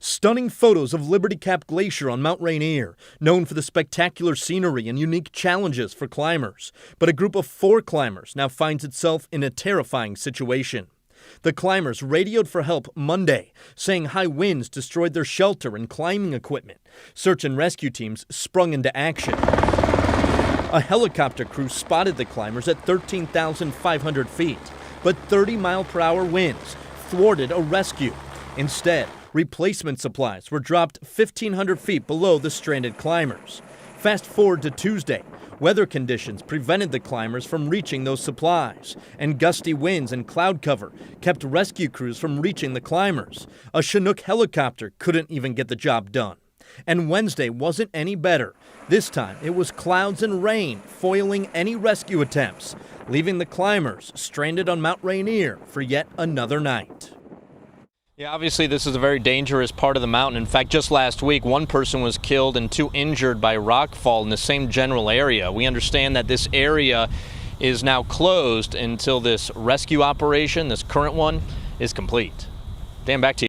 Stunning photos of Liberty Cap Glacier on Mount Rainier, known for the spectacular scenery and unique challenges for climbers. But a group of 4 climbers now finds itself in a terrifying situation. The climbers radioed for help Monday, saying high winds destroyed their shelter and climbing equipment. Search and rescue teams sprung into action. A helicopter crew spotted the climbers at 13,500 feet, but 30-mile-per-hour winds thwarted a rescue. Instead, replacement supplies were dropped 1,500 feet below the stranded climbers. Fast forward to Tuesday. Weather conditions prevented the climbers from reaching those supplies, and gusty winds and cloud cover kept rescue crews from reaching the climbers. A Chinook helicopter couldn't even get the job done. And Wednesday wasn't any better. This time, it was clouds and rain foiling any rescue attempts, leaving the climbers stranded on Mount Rainier for yet another night. Yeah, obviously this is a very dangerous part of the mountain. In fact, just last week, 1 person was killed and 2 injured by rockfall in the same general area. We understand that this area is now closed until this rescue operation, this current one, is complete. Dan, back to you.